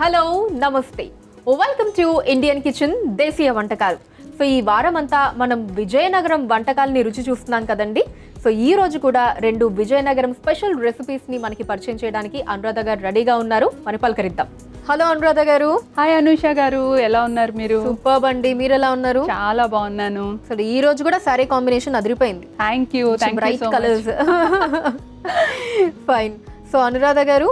Hello నమస్తే welcome to Indian kitchen దేశీయ వంటకాలు. సో ఈ వారం అంతా మనం విజయనగరం వంటకాలని రుచి చూస్తున్నాం కదండి. సో ఈ రోజు కూడా రెండు విజయనగరం స్పెషల్ రెసిపీస్ ని మనకి పరిచయం చేయడానికి అనురాధ గారు రెడీగా ఉన్నారు. మరి పలకరిద్దాం. హలో అనురాధ గారు. హాయ్ అనూష గారు, ఎలా ఉన్నారు మీరు? సూపర్ అండి, మీరు ఎలా ఉన్నారు? చాలా బాగున్నాను. సో ఈ రోజు కూడా సారీ కాంబినేషన్ అదిరిపోయింది. Thank you. Bright colours. Fine. So Anuradha గారు,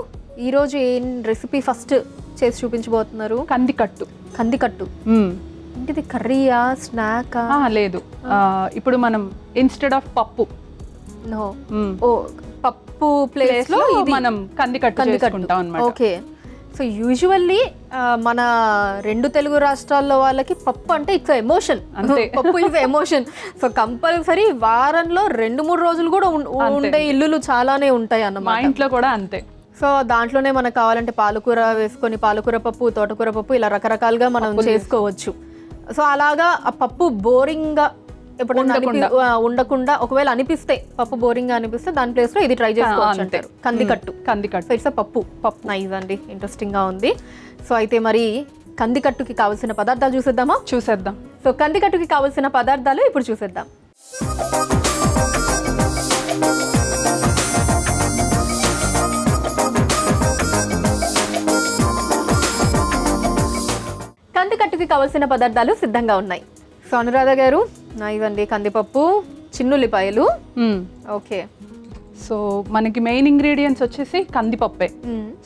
ఈ రోజు ఏం రెసిపీ ఫస్ట్ చేసి చూపించబోతున్నారు? కందికట్టు. కందికట్టు ఇది కర్రీయా, స్నాకా? లేదు, ఇప్పుడు మనం ఇన్స్టెడ్ ఆఫ్ పప్పు, నో, ఓ పప్పు ప్లేస్ లో మనం కందికట్టు చేసుకుంటాం అన్నమాట. ఓకే. సో యూజువల్లీ మన రెండు తెలుగు రాష్ట్రాల్లో వాళ్ళకి పప్పు అంటే ఇట్స్ ఎమోషన్. పప్పు ఇస్ ఎమోషన్. సో కంపల్సరీ వారంలో 2-3 రోజులు కూడా ఉండే ఇల్లులు చాలానే ఉంటాయి అన్నమాట. మా ఇంట్లో కూడా అంతే. సో దాంట్లోనే మనకు కావాలంటే పాలకూర వేసుకొని పాలకూర పప్పు, తోటకూర పప్పు ఇలా రకరకాలుగా మనం చేసుకోవచ్చు. సో అలాగా ఆ పప్పు బోరింగ్గా ఇప్పుడు ఉండకుండా, ఒకవేళ అనిపిస్తే పప్పు బోరింగ్గా అనిపిస్తే దాని ప్లేస్ లో ఇది ట్రై చేసుకోవచ్చు అంటారు. కందికట్టు. కందికట్టు ఇట్స్ పప్పు. నైస్ అండి, ఇంట్రెస్టింగ్ గా ఉంది. సో అయితే మరి కందికట్టుకి కావాల్సిన పదార్థాలు చూసేద్దామా? చూసేద్దాం. సో కందికట్టుకి కావాల్సిన పదార్థాలు ఇప్పుడు చూసేద్దాం. కందికట్టుకి కావాల్సిన పదార్థాలు సిద్ధంగా ఉన్నాయి. సో అనురాధ గారు, ఇవ్వండి కందిపప్పు, చిన్నుల్లిపాయలు. ఓకే. సో మనకి మెయిన్ ఇంగ్రీడియంట్స్ వచ్చేసి కందిపప్పే.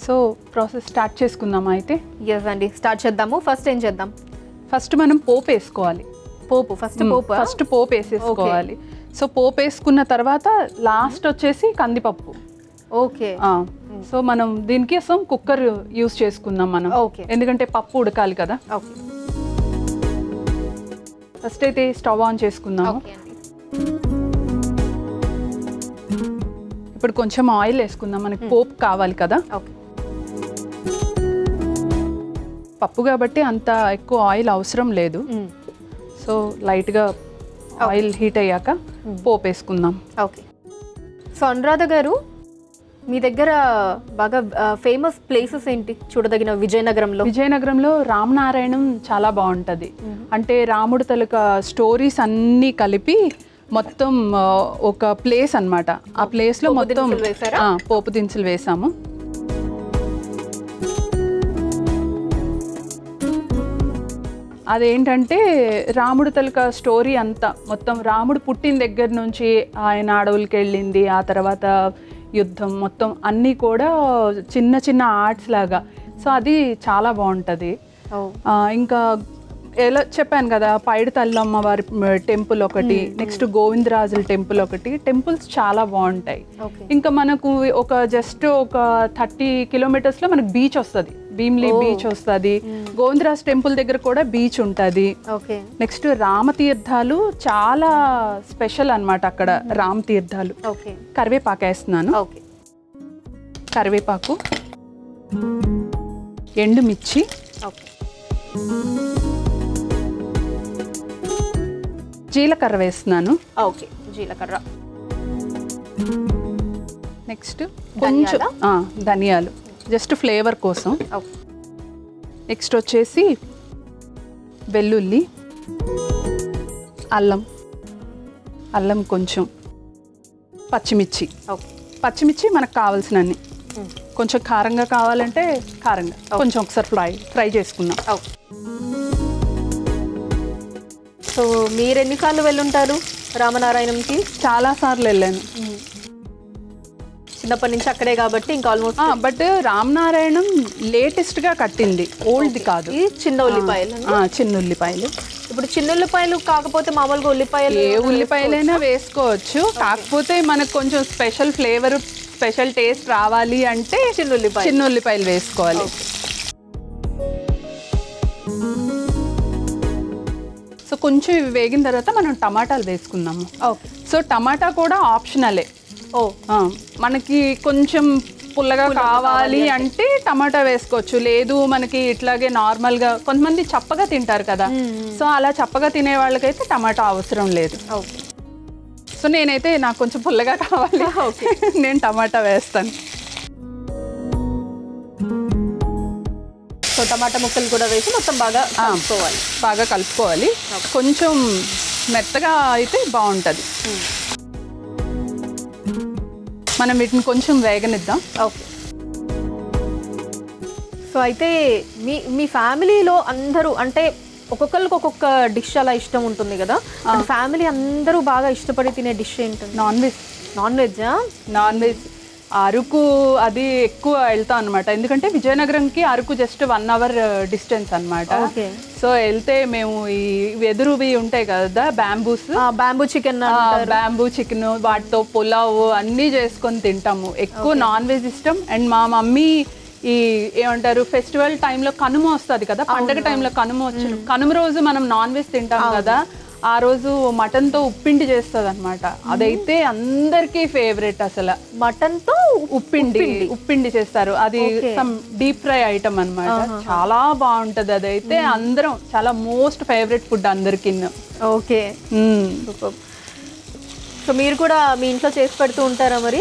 సో ప్రాసెస్ స్టార్ట్ చేసుకుందామా అయితే? ఎస్ అండి, స్టార్ట్ చేద్దాము. ఫస్ట్ ఏం చేద్దాం? ఫస్ట్ మనం పోపు వేసుకోవాలి. ఫస్ట్ పోపు వేసేసుకోవాలి. సో పోపు వేసుకున్న తర్వాత లాస్ట్ వచ్చేసి కందిపప్పు. ఓకే. సో మనం దీనికోసం కుక్కర్ యూస్ చేసుకుందాం మనం, ఎందుకంటే పప్పు ఉడకాలి కదా. ఫస్ట్ అయితే స్టవ్ ఆన్ చేసుకుందాము. ఇప్పుడు కొంచెం ఆయిల్ వేసుకుందాం, మనకి పోపు కావాలి కదా. పప్పు కాబట్టి అంత ఎక్కువ ఆయిల్ అవసరం లేదు. సో లైట్గా ఆయిల్ హీట్ అయ్యాక పోపు వేసుకుందాం. ఓకే. సో అనురాధ గారు, మీ దగ్గర బాగా ఫేమస్ ప్లేసెస్ ఏంటి చూడదగిన విజయనగరంలో? విజయనగరంలో రామనారాయణం చాలా బాగుంటుంది. అంటే రాముడు తాలూకా స్టోరీస్ అన్నీ కలిపి మొత్తం ఒక ప్లేస్ అన్నమాట. ఆ ప్లేస్లో మొత్తం పోపు దినుసులు వేసాము. అదేంటంటే రాముడు తాలూకా స్టోరీ అంతా మొత్తం రాముడు పుట్టిన దగ్గర నుంచి ఆయన అడవులకి వెళ్ళింది, ఆ తర్వాత యుద్ధం మొత్తం అన్నీ కూడా చిన్న చిన్న ఆర్ట్స్ లాగా. సో అది చాలా బాగుంటుంది. ఇంకా ఎలా చెప్పాను కదా, పైడి తల్లమ్మ వారి టెంపుల్ ఒకటి, నెక్స్ట్ గోవిందరాజుల టెంపుల్ ఒకటి. టెంపుల్స్ చాలా బాగుంటాయి. ఇంకా మనకు జస్ట్ ఒక 30 కిలోమీటర్స్లో మనకు బీచ్ వస్తుంది, భీమ్లీ బీచ్ వస్తుంది. గోవిందరాజ్ టెంపుల్ దగ్గర కూడా బీచ్ ఉంటుంది. నెక్స్ట్ రామతీర్థాలు చాలా స్పెషల్ అన్నమాట అక్కడ. రామతీర్థాలు. కరివేపాకు వేస్తున్నాను. కరివేపాకు, ఎండుమిర్చి, జీలకర్ర వేస్తున్నాను. ఓకే, జీలకర్ర. నెక్స్ట్ కొంచెం ధనియాలు, జస్ట్ ఫ్లేవర్ కోసం. నెక్స్ట్ వచ్చేసి వెల్లుల్లి, అల్లం కొంచెం, పచ్చిమిర్చి. పచ్చిమిర్చి మనకు కావాల్సినన్ని. కొంచెం కారంగా కావాలంటే కారంగా కొంచెం ఒకసారి ఫ్రై చేసుకుందాం. సో మీరు ఎన్నిసార్లు వెళ్ళుంటారు రామనారాయణంకి? చాలా సార్లు వెళ్ళాను, చిన్నప్పటి నుంచి అక్కడే కాబట్టి ఇంకా ఆల్మోస్ట్. బట్ రామనారాయణం లేటెస్ట్ గా కట్టింది, ఓల్డ్ కాదు. చిన్న ఉల్లిపాయలు. చిన్న ఉల్లిపాయలు. ఇప్పుడు చిన్న ఉల్లిపాయలు కాకపోతే మామూలుగా ఉల్లిపాయలు, ఏ ఉల్లిపాయలైనా వేసుకోవచ్చు. కాకపోతే మనకు కొంచెం స్పెషల్ ఫ్లేవర్, స్పెషల్ టేస్ట్ రావాలి అంటే చిన్న ఉల్లిపాయలు వేసుకోవాలి. సో కొంచెం వేగిన తర్వాత మనం టమాటాలు వేసుకుందాము. సో టమాటా కూడా ఆప్షనలే. మనకి కొంచెం పుల్లగా కావాలి అంటే టమాటా వేసుకోవచ్చు, లేదు మనకి ఇట్లాగే నార్మల్గా. కొంతమంది చప్పగా తింటారు కదా, సో అలా చప్పగా తినే వాళ్ళకైతే టమాటా అవసరం లేదు. సో నేనైతే నాకు కొంచెం పుల్లగా కావాలి, నేను టమాటా వేస్తాను. సో టమాటా ముక్కలు కూడా వేసి మొత్తం బాగా కలుపుకోవాలి. బాగా కలుపుకోవాలి. కొంచెం మెత్తగా అయితే బాగుంటుంది. మనం వీటిని కొంచెం వేగనిద్దాం. ఓకే. సో అయితే మీ ఫ్యామిలీలో అందరూ అంటే ఒక్కొక్కరికి ఒక్కొక్క డిష్ అలా ఇష్టం ఉంటుంది కదా, ఫ్యామిలీ అందరూ బాగా ఇష్టపడి తినే డిష్ ఏంటి? Non veg. నాన్ వెజ్జా? Non veg. అరకు అది ఎక్కువ వెళ్తాం అనమాట, ఎందుకంటే విజయనగరంకి అరకు జస్ట్ 1 hour డిస్టెన్స్ అనమాట. సో వెళ్తే మేము ఈ వెదురువి ఉంటాయి కదా bamboos, bamboo chicken, bamboo chicken వాటితో పులావ్ అన్నీ చేసుకొని తింటాము. ఎక్కువ నాన్ వెజ్ ఇష్టం. అండ్ మా మమ్మీ ఈ ఏమంటారు ఫెస్టివల్ టైంలో కనుమ వస్తుంది కదా, పండగ టైంలో కనుమ రోజు మనం నాన్ వెజ్ తింటాం కదా, ఆ రోజు మటన్ తో ఉప్పిండి చేస్తుంది అనమాట. అదైతే అందరికీ ఫేవరెట్. అసలు మటన్ తో ఉప్పిండి చేస్తారు. అది సమ్ డీప్ ఫ్రై ఐటమ్ అనమాట. చాలా బాగుంటది. అదైతే అందరం చాలా మోస్ట్ ఫేవరెట్ ఫుడ్ అందరికి. ఓకే. సో మీరు కూడా మీ ఇంట్లో చేసి పెడుతూ ఉంటారా మరి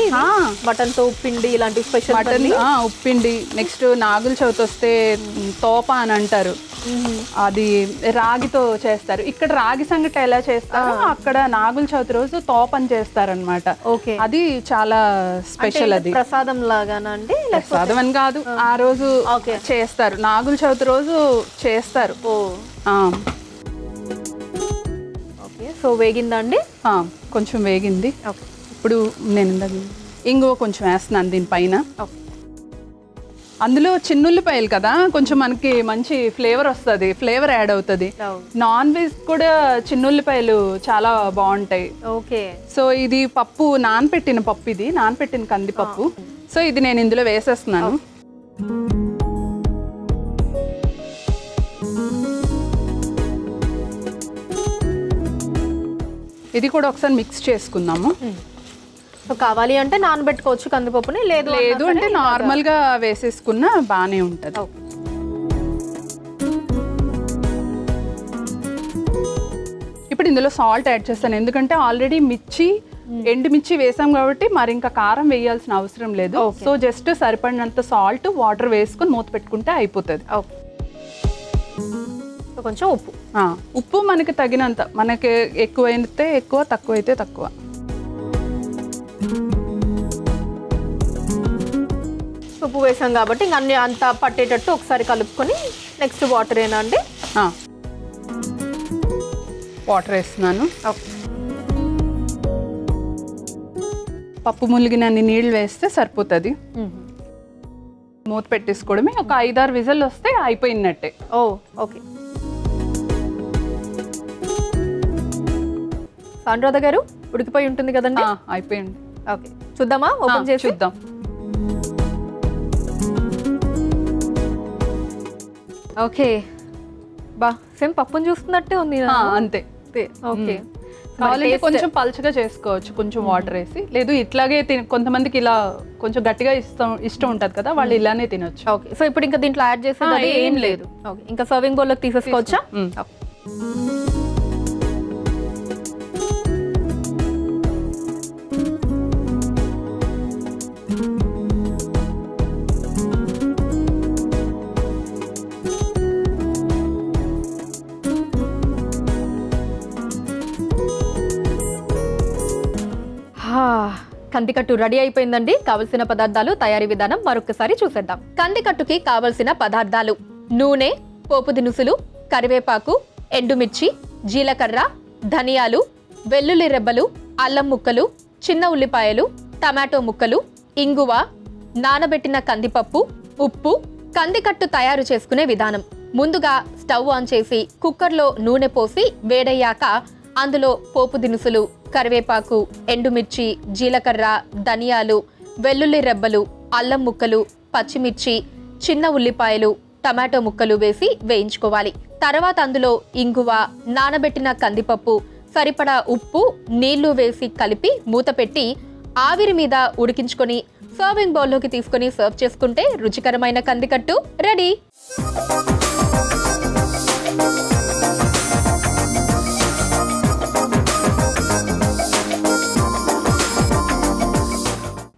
మటన్ తో ఉప్పిండి ఇలాంటి special? Mutton ఉప్పిండి. Next Nagula Chavithi వస్తే తోప అని అంటారు, అది రాగితో చేస్తారు. ఇక్కడ రాగి సంగటి ఎలా చేస్తారో అక్కడ నాగుల చవితి రోజు తోప అని చేస్తారనమాట. అది చాలా స్పెషల్. అది ప్రసాదం లాగానా అండి? ప్రసాదం అని కాదు, ఆ రోజు చేస్తారు. నాగుల చవితి రోజు చేస్తారు. సో వేగిందా అండి? కొంచెం వేగింది. ఇప్పుడు నేను ఇంగువ కొంచెం వేస్తున్నాను దీనిపైన. అందులో చిన్నుల్లిపాయలు కదా, కొంచెం మనకి మంచి ఫ్లేవర్ వస్తుంది, ఫ్లేవర్ యాడ్ అవుతుంది. నాన్ వెజ్ కూడా చిన్నుల్లిపాయలు చాలా బాగుంటాయి. ఓకే. సో ఇది పప్పు, నానపెట్టిన పప్పు, ఇది నానపెట్టిన కందిపప్పు. సో ఇది నేను ఇందులో వేసేస్తున్నాను. ఇది కూడా ఒకసారి మిక్స్ చేసుకుందాము. సో కావాలి అంటే నానబెట్టుకోవచ్చు కందిపప్పుని, లేదు అంటే నార్మల్గా వేసేసుకున్నా బాగానే ఉంటుంది. ఇప్పుడు ఇందులో సాల్ట్ యాడ్ చేస్తాను, ఎందుకంటే ఆల్రెడీ ఎండుమిర్చి వేసాం కాబట్టి మరి ఇంకా కారం వేయాల్సిన అవసరం లేదు. సో జస్ట్ సరిపడినంత సాల్ట్, వాటర్ వేసుకొని మూత పెట్టుకుంటే అయిపోతుంది. కొంచెం ఉప్పు మనకి తగినంత, మనకి ఎక్కువైతే ఎక్కువ, తక్కువైతే తక్కువ. ఉప్పు వేసాం కాబట్టి ఇంకా అన్ని అంతా పట్టేటట్టు ఒకసారి కలుపుకొని నెక్స్ట్ వాటర్ ఏనా అండి? వాటర్ వేస్తున్నాను. పప్పు ములిగినన్ని నీళ్ళు వేస్తే సరిపోతుంది. మూత పెట్టేసుకోవడమే. ఒక 5-6 విజిల్ వస్తే అయిపోయినట్టే. ఓకే. అనురాధ గారు, ఉడికిపోయి ఉంటుంది కదండి? అయిపోయింది. ఓకే, చూద్దామా? ఓపెన్ చేసి చూద్దాం. ఓకే. బా సేమ్ పప్పుని చూస్తున్నట్టే ఉంది. అంతే. ఓకే. కావాలంటే కొంచెం పల్చగా చేసుకోవచ్చు, కొంచెం వాటర్ వేసి. లేదు ఇట్లాగే కొంతమందికి ఇలా కొంచెం గట్టిగా ఇష్టం ఉంటది కదా, వాళ్ళు ఇలానే తినొచ్చు. ఓకే. సో ఇప్పుడు ఇంకా దీంట్లో యాడ్ చేసేది ఏం లేదు. ఓకే, ఇంకా సర్వింగ్ బౌల్ లోకి తీసేసుకోవచ్చా? కందికట్టు రెడీ అయిపోయిందండి. కావలసిన పదార్థాలు, తయారీ విధానం మరొకసారి చూసేద్దాం. కందికట్టుకి కావలసిన పదార్థాలు: నూనె, పోపు దినుసులు, కరివేపాకు, ఎండుమిర్చి, జీలకర్ర, ధనియాలు, వెల్లుల్లి రెబ్బలు, అల్లం ముక్కలు, చిన్న ఉల్లిపాయలు, టమాటో ముక్కలు, ఇంగువ, నానబెట్టిన కందిపప్పు, ఉప్పు. కందికట్టు తయారు చేసుకునే విధానం: ముందుగా స్టవ్ ఆన్ చేసి కుక్కర్లో నూనె పోసి వేడయ్యాక అందులో పోపు దినుసులు, కరివేపాకు, ఎండుమిర్చి, జీలకర్ర, ధనియాలు, వెల్లుల్లి రెబ్బలు, అల్లం ముక్కలు, పచ్చిమిర్చి, చిన్న ఉల్లిపాయలు, టమాటో ముక్కలు వేసి వేయించుకోవాలి. తర్వాత అందులో ఇంగువ, నానబెట్టిన కందిపప్పు, సరిపడా ఉప్పు, నీళ్లు వేసి కలిపి మూత పెట్టి ఆవిరి మీద ఉడికించుకొని సర్వింగ్ బౌల్లోకి తీసుకొని సర్వ్ చేసుకుంటే రుచికరమైన కందికట్టు రెడీ.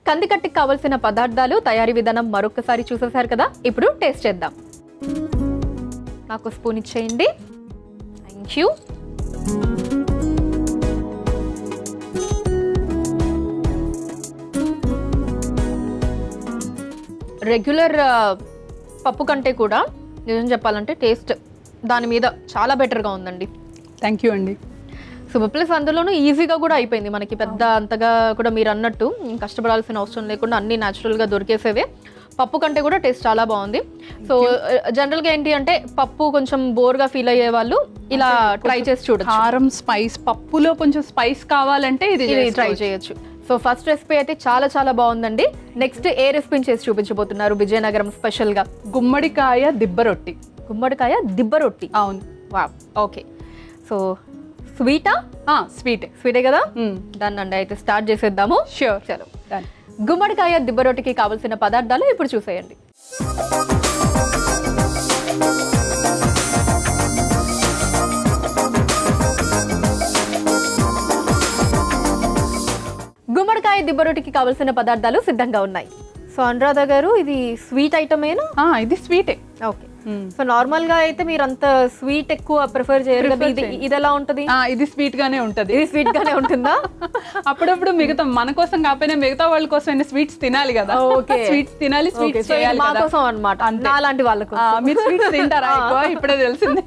కందికట్టుకి కావలసిన పదార్థాలు, తయారీ విధానం మరొకసారి చూసేశారు కదా. ఇప్పుడు టేస్ట్ చేద్దాం. నాకు స్పూన్ ఇచ్చేయండి. Thank you. రెగ్యులర్ పప్పు కంటే కూడా నిజం చెప్పాలంటే టేస్ట్ దాని మీద చాలా బెటర్గా ఉందండి. థ్యాంక్ యూ అండి. సో ప్లస్ అందులోనూ ఈజీగా కూడా అయిపోయింది మనకి. పెద్ద అంతగా కూడా మీరు అన్నట్టు కష్టపడాల్సిన అవసరం లేకుండా అన్నీ న్యాచురల్గా దొరికేసేవే. పప్పు కంటే కూడా టేస్ట్ చాలా బాగుంది. సో జనరల్గా ఏంటి అంటే పప్పు కొంచెం బోర్గా ఫీల్ అయ్యే వాళ్ళు ఇలా ట్రై చేసి చూడొచ్చు. కారం స్పైస్, పప్పులో కొంచెం స్పైస్ కావాలంటే ఇది ట్రై చేయొచ్చు. సో ఫస్ట్ రెసిపీ అయితే చాలా చాలా బాగుందండి. నెక్స్ట్ ఏ రెసిపీని చేసి చూపించబోతున్నారు విజయనగరం స్పెషల్గా? గుమ్మడికాయ దిబ్బ రొట్టి. గుమ్మడికాయ దిబ్బ రొట్టి. అవును. వావ్. ఓకే. సో స్వీటా? స్వీటే కదా. డన్ అండి. అయితే స్టార్ట్ చేసేద్దాము. ష్యూర్. చలో. డన్. గుమ్మడికాయ దిబ్బ రొట్టికి కావాల్సిన పదార్థాలు ఇప్పుడు చూసేయండి. గుమ్మడికాయ దిబ్బ రొట్టికి కావాల్సిన పదార్థాలు సిద్ధంగా ఉన్నాయి. సో అనురాధ గారు, ఇది స్వీట్ ఐటమేనా? ఇది స్వీటే. ఓకే. సో నార్మల్ గా అయితే మీరు అంత స్వీట్ ఎక్కువ ప్రిఫర్ చేయరు కదా. ఇది ఎలా ఉంటది? ఇది స్వీట్ గానే ఉంటది. ఇది స్వీట్ గానే ఉంటుందా? అప్పుడప్పుడు మిగతా మన కోసం కాకపోయినా మిగతా వాళ్ళ కోసం స్వీట్స్ తినాలి కదా. ఓకే. స్వీట్స్ తినాలి, స్వీట్స్ చేయాలి మా కోసం అన్నమాట. నాలాంటి వాళ్ళకు. మీరు స్వీట్స్ తింటారా ఎక్కువ? ఇప్పుడే తెలిసిందే.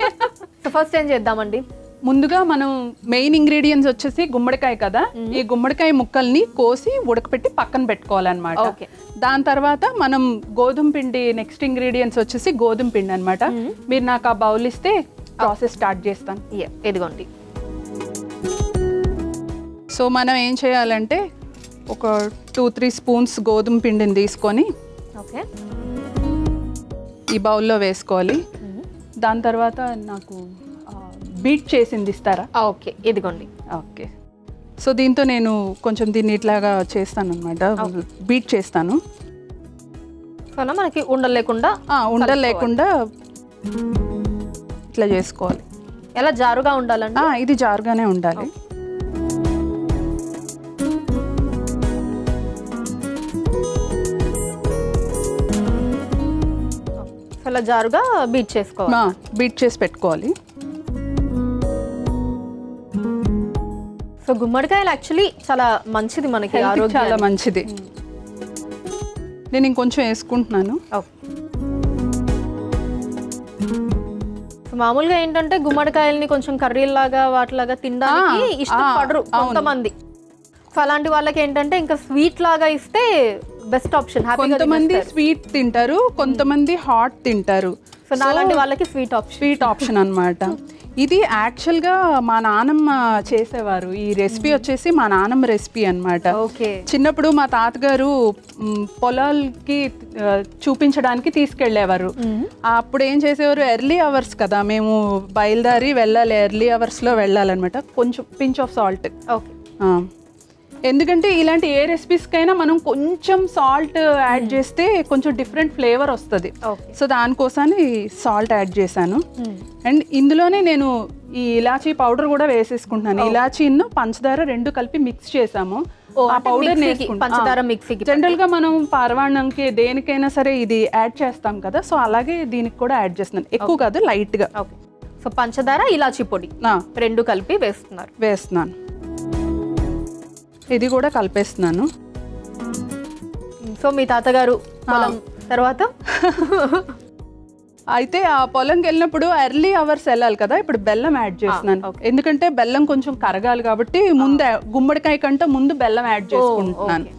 సో ఫస్ట్ ఏం చేద్దామండి? ముందుగా మనం మెయిన్ ఇంగ్రీడియంట్స్ వచ్చేసి గుమ్మడికాయ కదా. ఈ గుమ్మడికాయ ముక్కల్ని కోసి ఉడకపెట్టి పక్కన పెట్టుకోవాలన్నమాట. దాని తర్వాత మనం గోధుమ పిండి, నెక్స్ట్ ఇంగ్రీడియంట్స్ వచ్చేసి గోధుమ పిండి అనమాట. మీరు నాకు ఆ బౌల్ ఇస్తే ప్రాసెస్ స్టార్ట్ చేస్తాను. ఇదిగోండి. సో మనం ఏం చేయాలంటే ఒక 2-3 స్పూన్స్ గోధుమ పిండిని తీసుకొని ఓకే ఈ బౌల్లో వేసుకోవాలి. దాని తర్వాత నాకు బీట్ చేసింది ఇస్తారా? ఓకే. ఇదిగోండి. ఓకే. సో దీంతో నేను కొంచెం దీన్ని ఇట్లాగా చేస్తాను అనమాట, బీట్ చేస్తాను. సో మనకి ఉండలు లేకుండా ఇట్లా చేసుకోవాలి. ఎలా జారుగా ఉండాలండి? ఇది జారుగానే ఉండాలి. అలా జారుగా బీట్ చేసుకోవాలి. బీట్ చేసి పెట్టుకోవాలి. సో గుమ్మడికాయలు యాక్చువల్లీ చాలా మంచిది మనకి, ఆరోగ్యం చాలా మంచిది. నేను ఇంకొంచెం వేసుకుంటున్నాను. మామూలుగా ఏంటంటే గుమ్మడికాయల్ని కొంచెం కర్రీలాగా వాటిలాగా తినడానికి ఇష్టపడరు కొంతమంది. సో అలాంటి వాళ్ళకి ఏంటంటే ఇంకా స్వీట్ లాగా ఇస్తే బెస్ట్ ఆప్షన్. కొంతమంది స్వీట్ తింటారు, కొంతమంది హాట్ తింటారు. సో అలాంటి వాళ్ళకి స్వీట్ ఆప్షన్ అన్నమాట. ఇది యాక్చువల్గా మా నానమ్మ చేసేవారు. ఈ రెసిపీ వచ్చేసి మా నానమ్మ రెసిపీ అన్నమాట. చిన్నప్పుడు మా తాతగారు పొలాలకి చూపించడానికి తీసుకెళ్లేవారు. అప్పుడు ఏం చేసేవారు, ఎర్లీ అవర్స్ కదా, మేము బయలుదేరి వెళ్ళాలి, ఎర్లీ అవర్స్లో వెళ్ళాలన్నమాట. కొంచెం పించ్ ఆఫ్ సాల్ట్. ఎందుకంటే ఇలాంటి ఏ రెసిపీస్కైనా మనం కొంచెం సాల్ట్ యాడ్ చేస్తే కొంచెం డిఫరెంట్ ఫ్లేవర్ వస్తుంది. సో దానికోసాన్ని సాల్ట్ యాడ్ చేశాను. అండ్ ఇందులోనే నేను ఈ ఇలాచీ పౌడర్ కూడా వేసేసుకుంటున్నాను. ఇలాచీను పంచదార రెండు కలిపి మిక్స్ చేసాము. ఆ పౌడర్ జనరల్ గా మనం పరవాణంకి దేనికైనా సరే ఇది యాడ్ చేస్తాం కదా, సో అలాగే దీనికి కూడా యాడ్ చేస్తున్నాను. ఎక్కువ కాదు, లైట్ గా. సో పంచదార, ఇలాచీ పొడి రెండు కలిపి వేస్తున్నాను. ఇది కూడా కలిపేస్తున్నాను. సో మీ తాతగారు తర్వాత అయితే ఆ పొలంకి వెళ్ళినప్పుడు ఎర్లీ అవర్స్ వెళ్ళాలి కదా, ఇప్పుడు బెల్లం యాడ్ చేస్తున్నాను. ఎందుకంటే బెల్లం కొంచెం కరగాలి కాబట్టి ముందే గుమ్మడికాయ కంటే ముందు బెల్లం యాడ్ చేసుకుంటున్నాను.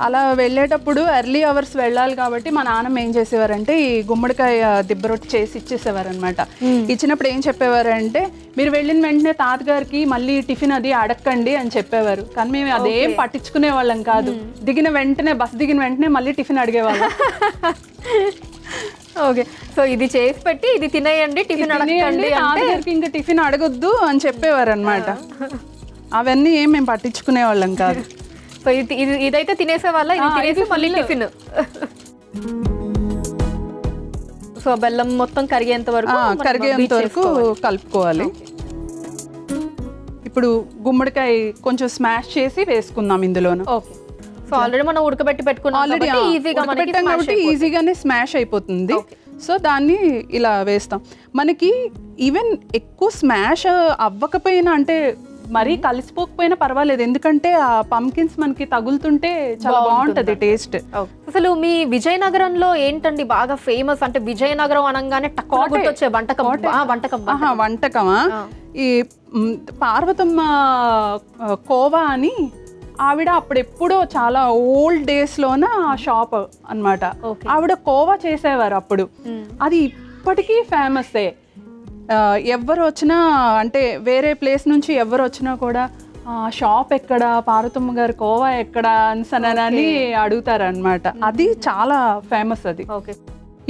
అలా వెళ్ళేటప్పుడు ఎర్లీ అవర్స్ వెళ్ళాలి కాబట్టి మా నాన్నమ్మ ఏం చేసేవారంటే ఈ గుమ్మడికాయ దిబ్బ రొట్టి చేసి ఇచ్చేసేవారు అనమాట. ఇచ్చినప్పుడు ఏం చెప్పేవారంటే, మీరు వెళ్ళిన వెంటనే తాతగారికి మళ్ళీ టిఫిన్ అది అడగండి అని చెప్పేవారు. కానీ మేము అదేం పట్టించుకునే వాళ్ళం కాదు. బస్ దిగిన వెంటనే మళ్ళీ టిఫిన్ అడిగేవాళ్ళం. ఓకే. సో ఇది చేసి పెట్టి ఇది తినేయండి, టిఫిన్ అడగండి, తాతగారికి ఇంకా టిఫిన్ అడగొద్దు అని చెప్పేవారు అనమాట. అవన్నీ ఏం మేము పట్టించుకునే వాళ్ళం కాదు. సో ఇదైతే తినేసే వాళ్ళ, ఇది తినేసి మళ్ళీ టిఫిన్. సో బెల్లం మొత్తం కరిగేంత వరకు కలుపుకోవాలి. ఇప్పుడు గుమ్మడికాయ కొంచెం స్మాష్ చేసి వేసుకుందాం ఇందులోను. ఓకే. సో ఆల్రెడీ మనం ఉడకబెట్టి పెట్టుకున్నాం ఆల్రెడీ ఈజీగా మనకి కాబట్టి ఈజీగానే స్మాష్ అయిపోతుంది. సో దాన్ని ఇలా వేస్తాం. మనకి ఈవెన్ ఎక్కువ స్మాష్ అవ్వకపోయినా అంటే మరీ కలిసిపోకపోయినా పర్వాలేదు, ఎందుకంటే ఆ పంకిన్స్ మనకి తగులుతుంటే చాలా బాగుంటది టేస్ట్. అసలు మీ విజయనగరంలో ఏంటండి బాగా ఫేమస్? అంటే విజయనగరం అనగానే వచ్చే వంటకమా, ఈ పార్వతమ్మ కోవా అని ఆవిడ అప్పుడెప్పుడో చాలా ఓల్డ్ డేస్ లోన షాప్ అన్నమాట. ఆవిడ కోవా చేసేవారు అప్పుడు. అది ఇప్పటికీ ఫేమస్సే. ఎవరు వచ్చినా అంటే వేరే ప్లేస్ నుంచి ఎవరు వచ్చినా కూడా షాప్ ఎక్కడ, పార్వతమ్మ గారి కోవా ఎక్కడ అని అడుగుతారనమాట. అది చాలా ఫేమస్ అది.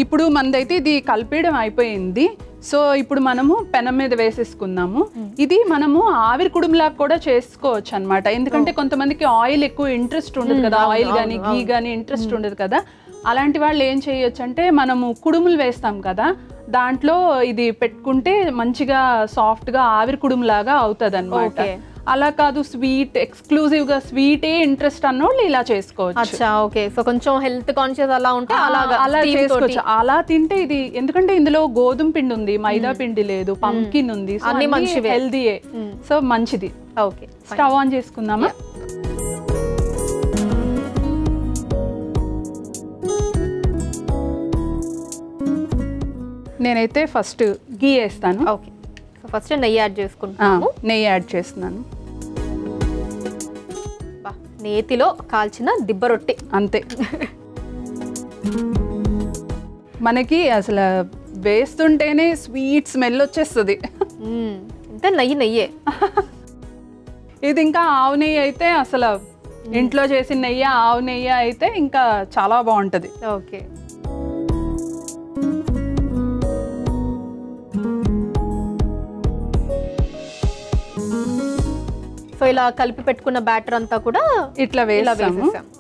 ఇప్పుడు మనదైతే ఇది కలిపేయడం అయిపోయింది. సో ఇప్పుడు మనము పెనం మీద వేసేసుకుందాము. ఇది మనము ఆవిరి కుడుములాగా కూడా చేసుకోవచ్చు అనమాట. ఎందుకంటే కొంతమందికి ఆయిల్ ఎక్కువ ఇంట్రెస్ట్ ఉండదు కదా, ఆయిల్ కానీ ఘీ కానీ ఇంట్రెస్ట్ ఉండదు కదా. అలాంటి వాళ్ళు ఏం చేయొచ్చు అంటే మనము కుడుములు వేస్తాం కదా, దాంట్లో ఇది పెట్టుకుంటే మంచిగా సాఫ్ట్గా ఆవిరి కుడుములాగా అవుతుంది అనమాట. అలా కాదు స్వీట్ ఎక్స్క్లూజివ్ గా స్వీటే ఇంట్రెస్ట్ అన్నోళ్ళు ఇలా చేసుకోవచ్చు. ఓకే, సో కొంచెం హెల్త్ కాన్షియస్ అలా ఉంటే అలా చేసుకోవచ్చు. అలా తింటే ఇది ఎందుకంటే ఇందులో గోధుమ పిండి ఉంది, మైదా పిండి లేదు, పంకిన్ ఉంది, అన్ని మంచివి, హెల్దీయే. సో మంచిది. ఓకే, స్టవ్ ఆన్ చేసుకుందామా? నేనైతే ఫస్ట్ గీ వేస్తాను. ఓకే, సో ఫస్ట్ నెయ్యి యాడ్ చేసుకుంటాము. నెయ్యి యాడ్ చేస్తున్నాను. నేతిలో కాల్చిన దిబ్బ రొట్టె అంతే. మనకి అసలు వేస్తుంటేనే స్వీట్ స్మెల్ వచ్చేస్తుంది. అంటే నెయ్యే. ఇది ఇంకా ఆవు నెయ్యి అయితే అసలు ఇంట్లో చేసిన నెయ్యి, ఆవు నెయ్యి అయితే ఇంకా చాలా బాగుంటది. ఓకే, సో ఇలా కలిపి పెట్టుకున్న బ్యాటర్ అంతా కూడా ఇట్లా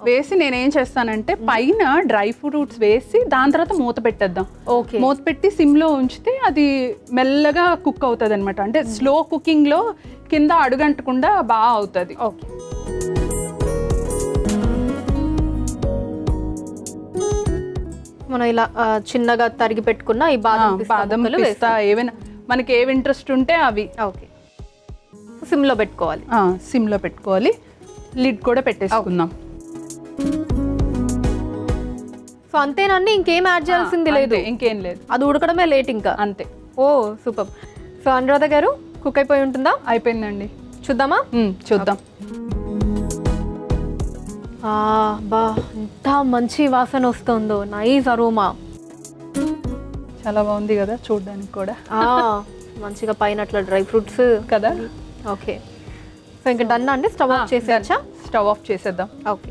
వేసి నేనేం చేస్తానంటే పైన డ్రై ఫ్రూట్స్ వేసి దాని తర్వాత మూత పెట్టేద్దాం. ఓకే, మూత పెట్టి సిమ్ లో ఉంచితే అది మెల్లగా కుక్ అవుతుంది అనమాట. అంటే స్లో కుకింగ్ లో కింద అడుగంటకుండా బాగా అవుతుంది. ఓకే, మనం ఇలా చిన్నగా తరిగి పెట్టుకున్న ఈ బాదం పిస్తా ఏవైనా మనకి ఏవి ఇంట్రెస్ట్ ఉంటే అవి. ఓకే, సిమ్ లో పెట్టుకోవాలి. సిమ్ లో పెట్టుకోవాలి. లిడ్ కూడా పెట్టేసుకుందాం. సో అంతేనండి, ఇంకేం యాడ్ చేయాల్సింది లేదు, ఇంకేం లేదు. అది ఉడకడమే లేట్ ఇంకా. అంతే. ఓ సూపర్. సో అనురాధ గారు కుక్ అయిపోయి ఉంటుందా? అయిపోయిందండి. చూద్దామా? చూద్దాం. బా ఎంత మంచి వాసన వస్తుందో, నైస్ అరోమా. చాలా బాగుంది కదా చూడడానికి కూడా. మంచిగా పైన అట్లా డ్రై ఫ్రూట్స్ కదా. ఓకే, సో ఇంకా డన్ అండి. స్టవ్ ఆఫ్ చేసేయచ్చా? స్టవ్ ఆఫ్ చేసేద్దాం. ఓకే,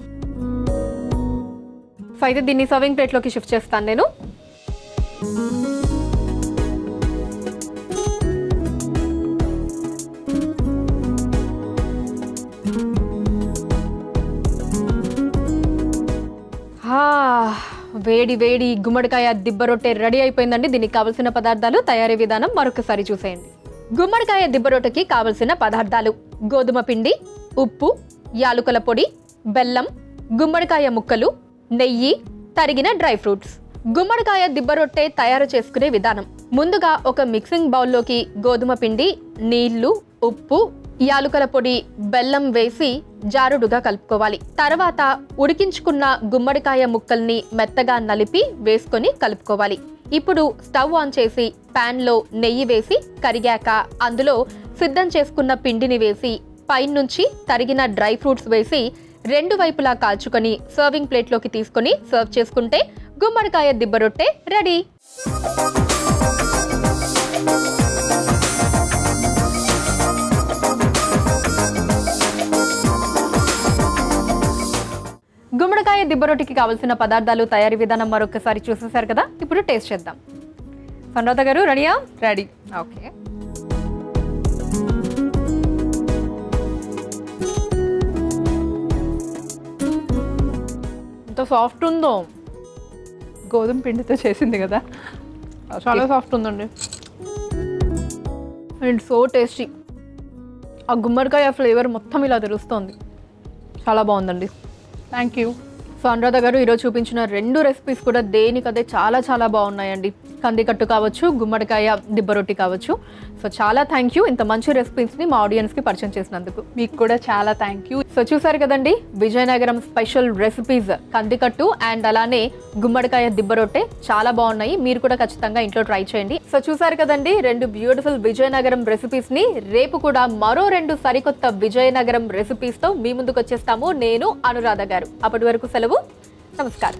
సో అయితే దీన్ని సర్వింగ్ ప్లేట్లోకి షిఫ్ట్ చేస్తాను నేను. వేడి వేడి గుమ్మడికాయ దిబ్బ రొట్టె రెడీ అయిపోయిందండి. దీనికి కావలసిన పదార్థాలు, తయారీ విధానం మరొకసారి చూసేయండి. గుమ్మడికాయ దిబ్బ రొట్టెకి కావలసిన పదార్థాలు: గోధుమ పిండి, ఉప్పు, యాలుకల పొడి, బెల్లం, గుమ్మడికాయ ముక్కలు, నెయ్యి, తరిగిన డ్రై ఫ్రూట్స్. గుమ్మడికాయ దిబ్బ రొట్టె తయారు చేసుకునే విధానం: ముందుగా ఒక మిక్సింగ్ బౌల్లోకి గోధుమ పిండి, నీళ్లు, ఉప్పు, యాలుకల పొడి, బెల్లం వేసి జారుడుగా కలుపుకోవాలి. తర్వాత ఉడికించుకున్న గుమ్మడికాయ ముక్కల్ని మెత్తగా నలిపి వేసుకొని కలుపుకోవాలి. ఇప్పుడు స్టవ్ ఆన్ చేసి పాన్ లో నెయ్యి వేసి కరిగాక అందులో సిద్ధం చేసుకున్న పిండిని వేసి పైనుంచి తరిగిన డ్రై ఫ్రూట్స్ వేసి రెండు వైపులా కాల్చుకొని సర్వింగ్ ప్లేట్లోకి తీసుకొని సర్వ్ చేసుకుంటే గుమ్మడికాయ దిబ్బ రొట్టె రెడీ. గుమ్మడికాయ దిబ్బ రొట్టెకి కావాల్సిన పదార్థాలు, తయారీ విధానం మరొకసారి చూసేశారు కదా. ఇప్పుడు టేస్ట్ చేద్దాం. అనురాధ గారు రెడీయా? రెడీ. ఓకే, ఎంత సాఫ్ట్ ఉందో. గోధుమ పిండితో చేసింది కదా, చాలా సాఫ్ట్ ఉందండి. And so tasty. ఆ గుమ్మడికాయ ఫ్లేవర్ మొత్తం ఇలా తెలుస్తోంది. చాలా బాగుందండి. Thank you. సో అనురాధ గారు ఈరోజు చూపించిన 2 రెసిపీస్ కూడా దేనికదే చాలా చాలా బాగున్నాయండి. కందికట్టు కావచ్చు, గుమ్మడికాయ దిబ్బ రొట్టి కావచ్చు. సో చాలా థ్యాంక్ యూ ఇంత మంచి రెసిపీస్ని మా ఆడియన్స్కి పరిచయం చేసినందుకు. మీకు కూడా చాలా థ్యాంక్ యూ. సో చూసారు కదండి Vizianagaram special recipes Kandikattu and అలానే గుమ్మడికాయ దిబ్బ రొట్టె చాలా బాగున్నాయి. మీరు కూడా ఖచ్చితంగా ఇంట్లో ట్రై చేయండి. సో చూసారు కదండి 2 బ్యూటిఫుల్ విజయనగరం రెసిపీస్ని. రేపు కూడా మరో 2 సరికొత్త విజయనగరం రెసిపీస్తో మీ ముందుకు వచ్చేస్తాము నేను అనురాధ గారు. అప్పటి వరకు సెలవు, నమస్కారం.